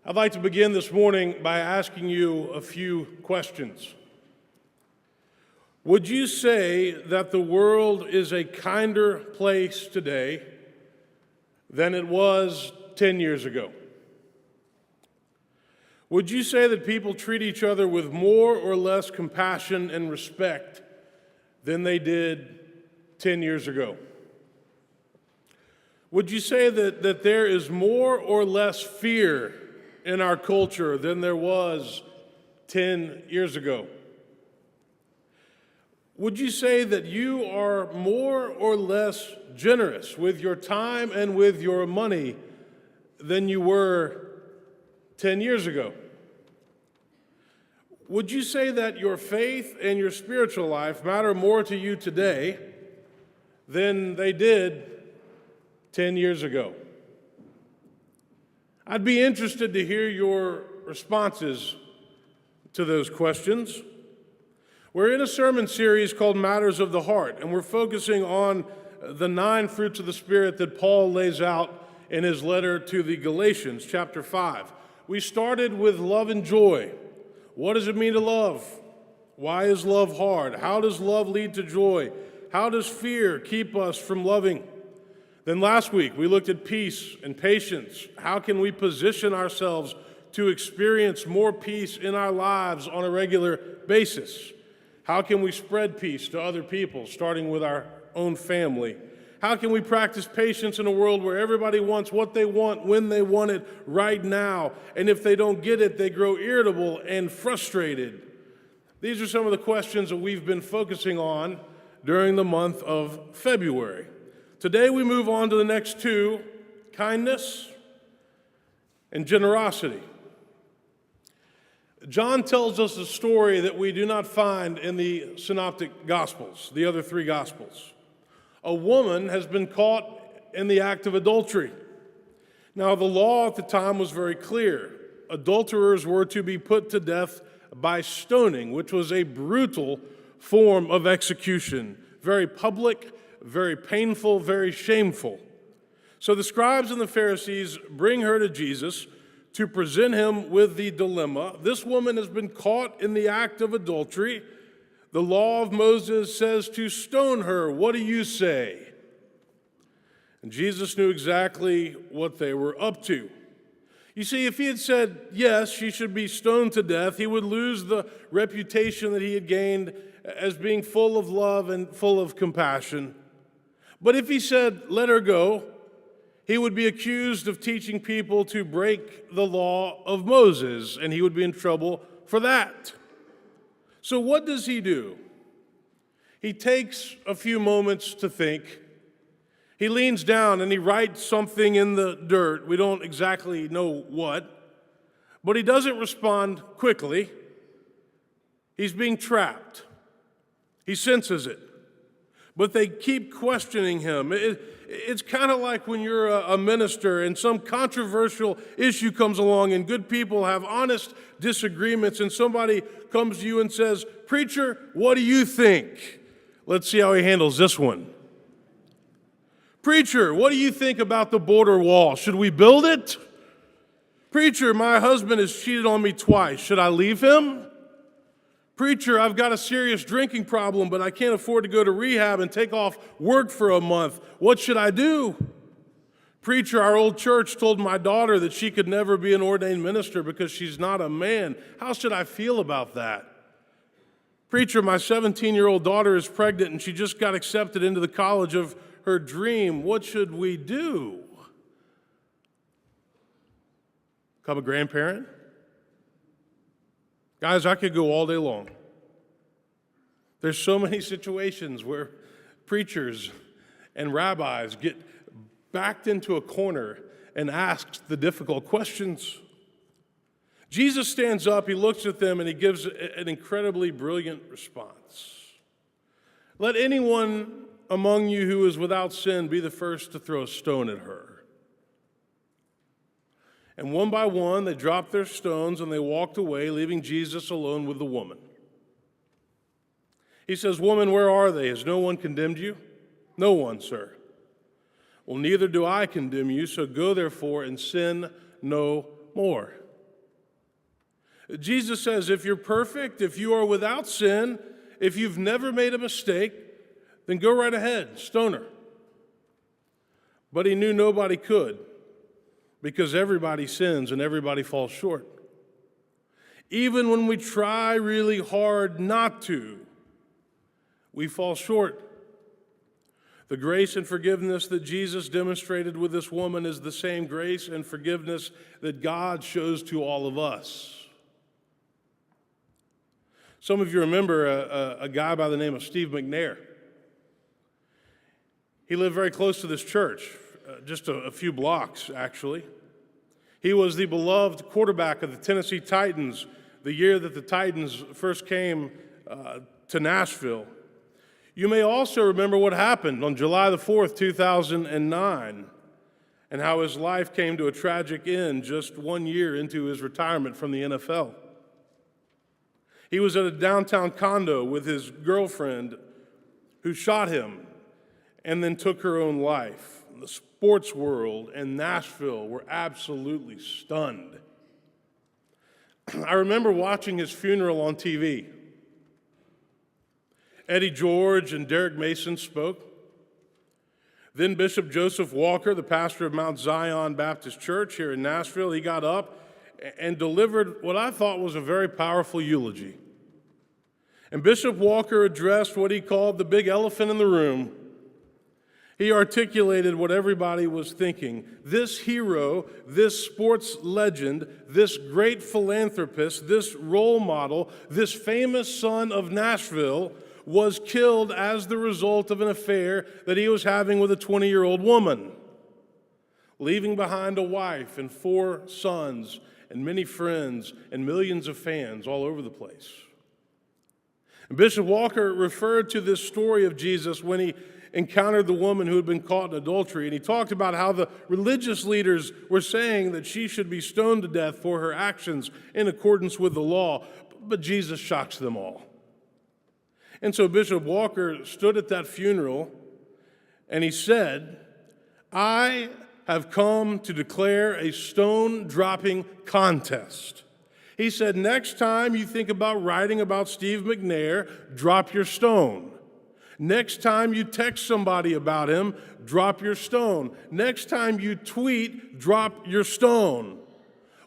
I'd like to begin this morning by asking you a few questions. Would you say that the world is a kinder place today than it was 10 years ago? Would you say that people treat each other with more or less compassion and respect than they did 10 years ago? Would you say that there is more or less fear in our culture than there was 10 years ago? Would you say that you are more or less generous with your time and with your money than you were 10 years ago? Would you say that your faith and your spiritual life matter more to you today than they did 10 years ago? I'd be interested to hear your responses to those questions. We're in a sermon series called Matters of the Heart, and we're focusing on the 9 fruits of the Spirit that Paul lays out in his letter to the Galatians, chapter 5. We started with love and joy. What does it mean to love? Why is love hard? How does love lead to joy? How does fear keep us from loving? Then last week, we looked at peace and patience. How can we position ourselves to experience more peace in our lives on a regular basis? How can we spread peace to other people, starting with our own family? How can we practice patience in a world where everybody wants what they want, when they want it, right now, and if they don't get it, they grow irritable and frustrated? These are some of the questions that we've been focusing on during the month of February. Today we move on to the next two, kindness and generosity. John tells us a story that we do not find in the synoptic gospels, the other 3 gospels. A woman has been caught in the act of adultery. Now, the law at the time was very clear. Adulterers were to be put to death by stoning, which was a brutal form of execution, very public, very painful, very shameful. So the scribes and the Pharisees bring her to Jesus to present him with the dilemma. This woman has been caught in the act of adultery. The law of Moses says to stone her. What do you say? And Jesus knew exactly what they were up to. You see, if he had said, yes, she should be stoned to death, he would lose the reputation that he had gained as being full of love and full of compassion. But if he said, let her go, he would be accused of teaching people to break the law of Moses, and he would be in trouble for that. So what does he do? He takes a few moments to think. He leans down and he writes something in the dirt. We don't exactly know what, but he doesn't respond quickly. He's being trapped. He senses it. But they keep questioning him. It's kind of like when you're a minister and some controversial issue comes along and good people have honest disagreements and somebody comes to you and says, "Preacher, what do you think?" Let's see how he handles this one. "Preacher, what do you think about the border wall? Should we build it?" "Preacher, my husband has cheated on me twice. Should I leave him?" "Preacher, I've got a serious drinking problem, but I can't afford to go to rehab and take off work for a month. What should I do?" "Preacher, our old church told my daughter that she could never be an ordained minister because she's not a man. How should I feel about that?" "Preacher, my 17-year-old daughter is pregnant and she just got accepted into the college of her dream. What should we do?" Become a grandparent? Guys, I could go all day long. There's so many situations where preachers and rabbis get backed into a corner and asked the difficult questions. Jesus stands up, he looks at them, and he gives an incredibly brilliant response. "Let anyone among you who is without sin be the first to throw a stone at her." And one by one, they dropped their stones and they walked away, leaving Jesus alone with the woman. He says, "Woman, where are they? Has no one condemned you?" "No one, sir." "Well, neither do I condemn you, so go therefore and sin no more." Jesus says, if you're perfect, if you are without sin, if you've never made a mistake, then go right ahead, stone her. But he knew nobody could, because everybody sins and everybody falls short. Even when we try really hard not to, we fall short. The grace and forgiveness that Jesus demonstrated with this woman is the same grace and forgiveness that God shows to all of us. Some of you remember a guy by the name of Steve McNair. He lived very close to this church, just a few blocks, actually. He was the beloved quarterback of the Tennessee Titans the year that the Titans first came to Nashville. You may also remember what happened on July the 4th, 2009, and how his life came to a tragic end just 1 year into his retirement from the NFL. He was at a downtown condo with his girlfriend who shot him and then took her own life. The sports world and Nashville were absolutely stunned. I remember watching his funeral on TV. Eddie George and Derek Mason spoke. Then Bishop Joseph Walker, the pastor of Mount Zion Baptist Church here in Nashville, he got up and delivered what I thought was a very powerful eulogy. And Bishop Walker addressed what he called the big elephant in the room. He articulated what everybody was thinking. This hero, this sports legend, this great philanthropist, this role model, this famous son of Nashville was killed as the result of an affair that he was having with a 20-year-old woman, leaving behind a wife and 4 sons and many friends and millions of fans all over the place. And Bishop Walker referred to this story of Jesus when he encountered the woman who had been caught in adultery, and he talked about how the religious leaders were saying that she should be stoned to death for her actions in accordance with the law, but Jesus shocks them all. And so Bishop Walker stood at that funeral and he said, I have come to declare a stone-dropping contest. He said, next time you think about writing about Steve McNair, drop your stone. Next time you text somebody about him, drop your stone. Next time you tweet, drop your stone.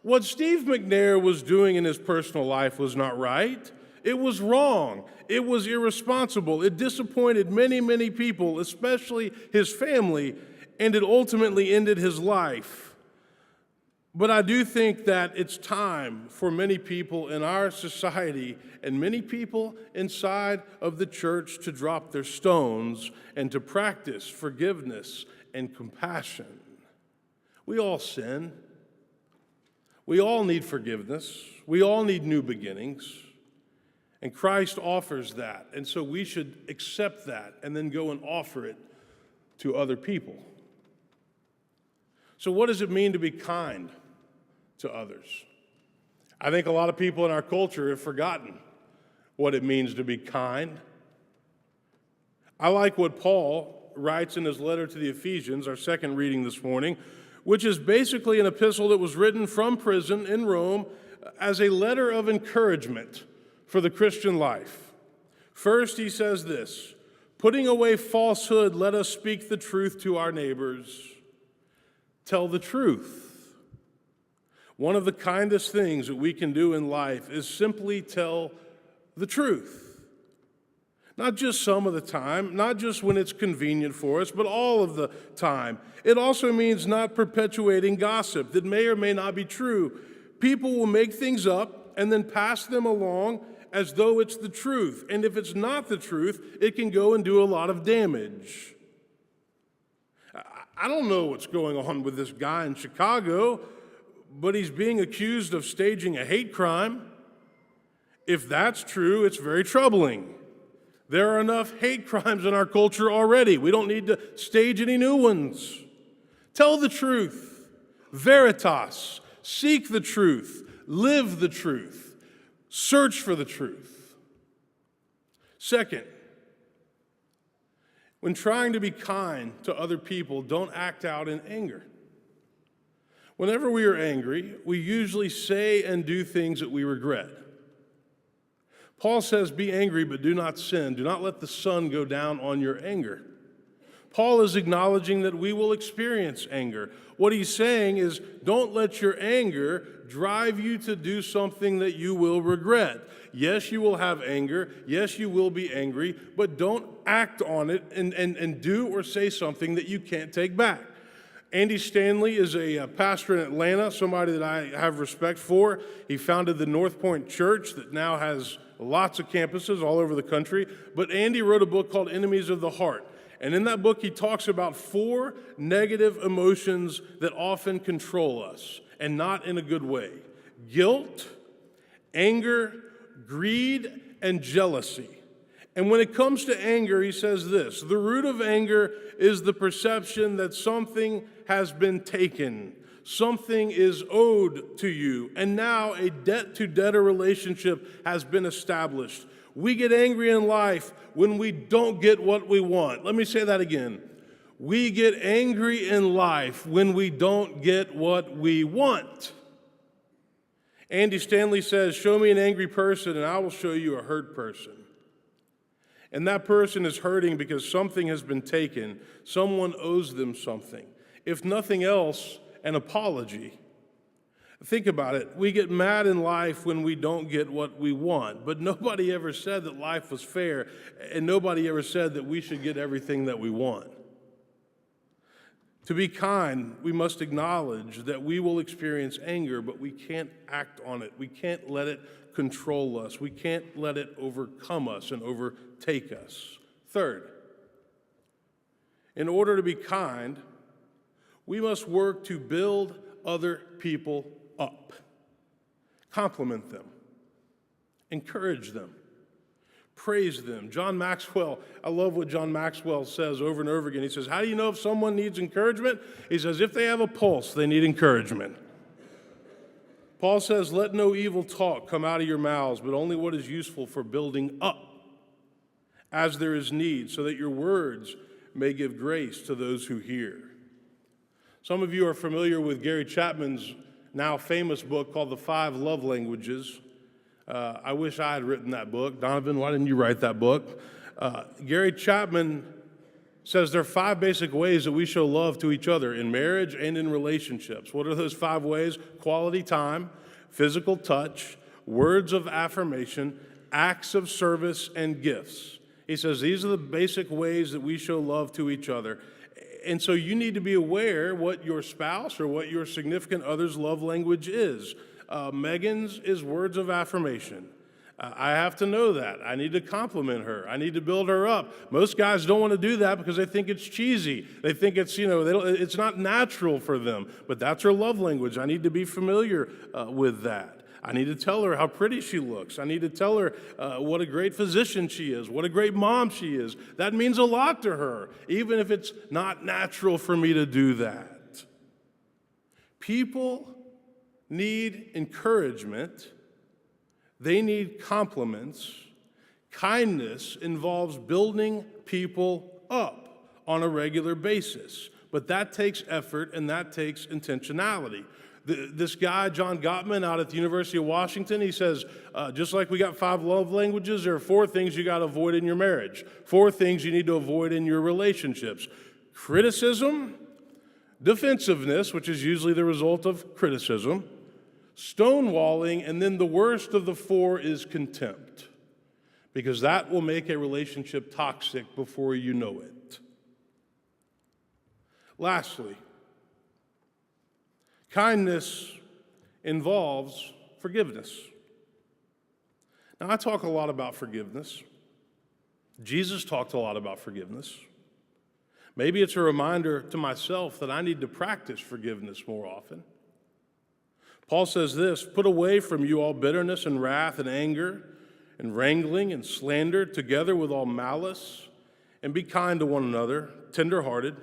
What Steve McNair was doing in his personal life was not right. It was wrong. It was irresponsible. It disappointed many, many people, especially his family, and it ultimately ended his life. But I do think that it's time for many people in our society and many people inside of the church to drop their stones and to practice forgiveness and compassion. We all sin. We all need forgiveness. We all need new beginnings. And Christ offers that. And so we should accept that and then go and offer it to other people. So what does it mean to be kind to others? I think a lot of people in our culture have forgotten what it means to be kind. I like what Paul writes in his letter to the Ephesians, our second reading this morning, which is basically an epistle that was written from prison in Rome as a letter of encouragement for the Christian life. First, he says this, putting away falsehood, let us speak the truth to our neighbors. Tell the truth. One of the kindest things that we can do in life is simply tell the truth. Not just some of the time, not just when it's convenient for us, but all of the time. It also means not perpetuating gossip that may or may not be true. People will make things up and then pass them along as though it's the truth. And if it's not the truth, it can go and do a lot of damage. I don't know what's going on with this guy in Chicago, but he's being accused of staging a hate crime. If that's true, it's very troubling. There are enough hate crimes in our culture already. We don't need to stage any new ones. Tell the truth. Veritas. Seek the truth. Live the truth. Search for the truth. Second, when trying to be kind to other people, don't act out in anger. Whenever we are angry, we usually say and do things that we regret. Paul says, be angry, but do not sin. Do not let the sun go down on your anger. Paul is acknowledging that we will experience anger. What he's saying is, don't let your anger drive you to do something that you will regret. Yes, you will have anger. Yes, you will be angry, but don't act on it and do or say something that you can't take back. Andy Stanley is a pastor in Atlanta, somebody that I have respect for. He founded the North Point Church that now has lots of campuses all over the country. But Andy wrote a book called Enemies of the Heart. And in that book, he talks about 4 negative emotions that often control us, and not in a good way: guilt, anger, greed, and jealousy. And when it comes to anger, he says this: the root of anger is the perception that something has been taken, something is owed to you, and now a debt-to-debtor relationship has been established. We get angry in life when we don't get what we want. Let me say that again. We get angry in life when we don't get what we want. Andy Stanley says, show me an angry person and I will show you a hurt person. And that person is hurting because something has been taken. Someone owes them something. If nothing else, an apology. Think about it. We get mad in life when we don't get what we want, but nobody ever said that life was fair, and nobody ever said that we should get everything that we want. To be kind, we must acknowledge that we will experience anger, but we can't act on it. We can't let it control us. We can't let it overcome us and overtake us. Third, in order to be kind, we must work to build other people up, compliment them, encourage them, praise them. John Maxwell, I love what John Maxwell says over and over again. He says, how do you know if someone needs encouragement? He says, if they have a pulse, they need encouragement. Paul says, let no evil talk come out of your mouths, but only what is useful for building up as there is need, so that your words may give grace to those who hear. Some of you are familiar with Gary Chapman's now famous book called The 5 Love Languages. I wish I had written that book. Donovan, why didn't you write that book? Gary Chapman says there are 5 basic ways that we show love to each other in marriage and in relationships. What are those 5 ways? Quality time, physical touch, words of affirmation, acts of service, and gifts. He says these are the basic ways that we show love to each other. And so you need to be aware what your spouse or what your significant other's love language is. Megan's is words of affirmation. I have to know that. I need to compliment her. I need to build her up. Most guys don't want to do that because they think it's cheesy. They think it's, it's not natural for them. But that's her love language. I need to be familiar with that. I need to tell her how pretty she looks. I need to tell her what a great physician she is, what a great mom she is. That means a lot to her, even if it's not natural for me to do that. People need encouragement. They need compliments. Kindness involves building people up on a regular basis. But that takes effort and that takes intentionality. This guy, John Gottman, out at the University of Washington, he says, just like we got 5 love languages, there are 4 things you got to avoid in your marriage. 4 things you need to avoid in your relationships. Criticism, defensiveness, which is usually the result of criticism, stonewalling, and then the worst of the 4 is contempt, because that will make a relationship toxic before you know it. Lastly, kindness involves forgiveness. Now, I talk a lot about forgiveness. Jesus talked a lot about forgiveness. Maybe it's a reminder to myself that I need to practice forgiveness more often. Paul says this, put away from you all bitterness and wrath and anger and wrangling and slander, together with all malice, and be kind to one another, tenderhearted,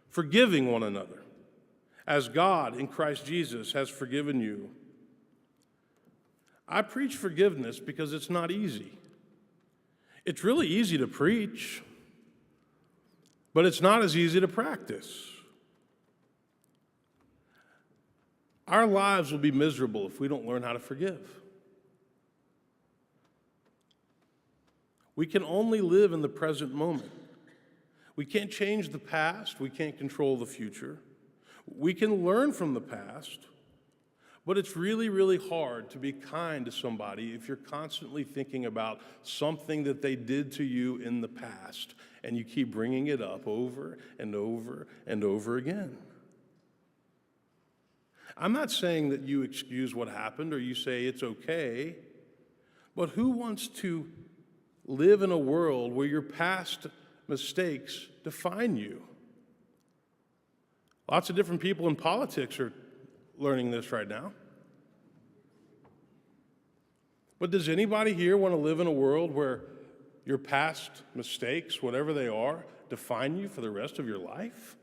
forgiving one another, as God in Christ Jesus has forgiven you. I preach forgiveness because it's not easy. It's really easy to preach, but it's not as easy to practice. Our lives will be miserable if we don't learn how to forgive. We can only live in the present moment. We can't change the past. We can't control the future. We can learn from the past, but it's really, really hard to be kind to somebody if you're constantly thinking about something that they did to you in the past, and you keep bringing it up over and over and over again. I'm not saying that you excuse what happened or you say it's okay, but who wants to live in a world where your past mistakes define you? Lots of different people in politics are learning this right now. But does anybody here want to live in a world where your past mistakes, whatever they are, define you for the rest of your life?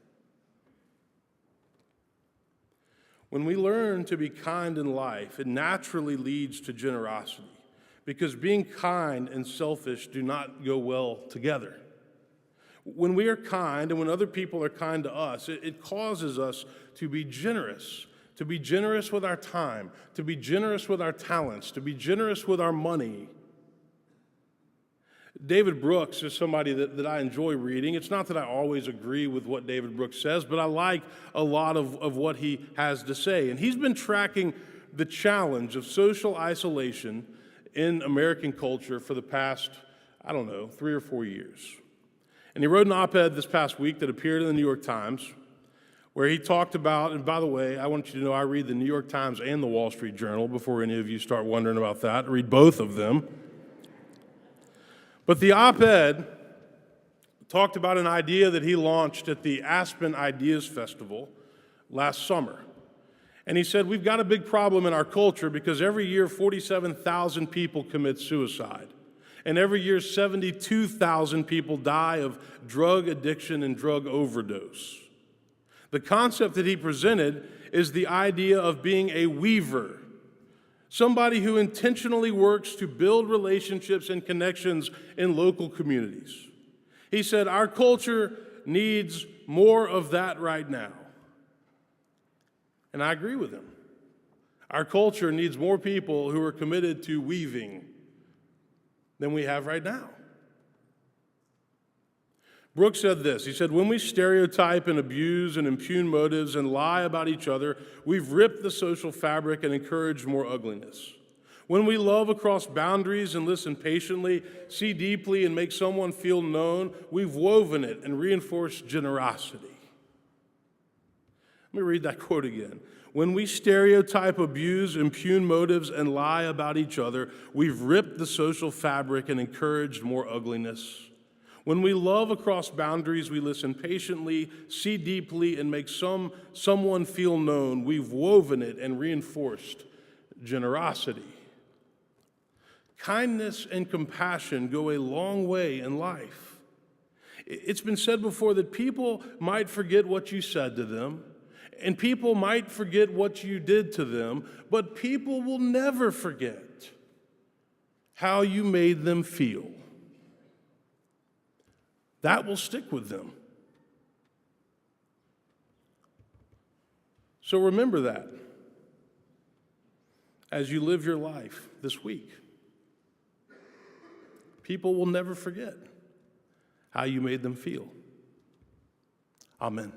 When we learn to be kind in life, it naturally leads to generosity, because being kind and selfish do not go well together. When we are kind and when other people are kind to us, it causes us to be generous with our time, to be generous with our talents, to be generous with our money. David Brooks is somebody that I enjoy reading. It's not that I always agree with what David Brooks says, but I like a lot of what he has to say. And he's been tracking the challenge of social isolation in American culture for the past, 3 or 4 years. And he wrote an op-ed this past week that appeared in the New York Times where he talked about, and by the way, I want you to know I read the New York Times and the Wall Street Journal before any of you start wondering about that. I read both of them. But the op-ed talked about an idea that he launched at the Aspen Ideas Festival last summer. And he said, we've got a big problem in our culture because every year 47,000 people commit suicide. And every year 72,000 people die of drug addiction and drug overdose. The concept that he presented is the idea of being a weaver, somebody who intentionally works to build relationships and connections in local communities. He said, our culture needs more of that right now. And I agree with him. Our culture needs more people who are committed to weaving than we have right now. Brooks said this. He said, when we stereotype and abuse and impugn motives and lie about each other, we've ripped the social fabric and encouraged more ugliness. When we love across boundaries and listen patiently, see deeply, and make someone feel known, we've woven it and reinforced generosity. Let me read that quote again. When we stereotype, abuse, impugn motives, and lie about each other, we've ripped the social fabric and encouraged more ugliness. When we love across boundaries, we listen patiently, see deeply, and make someone feel known. We've woven it and reinforced generosity. Kindness and compassion go a long way in life. It's been said before that people might forget what you said to them, and people might forget what you did to them, but people will never forget how you made them feel. That will stick with them. So remember that as you live your life this week. People will never forget how you made them feel. Amen.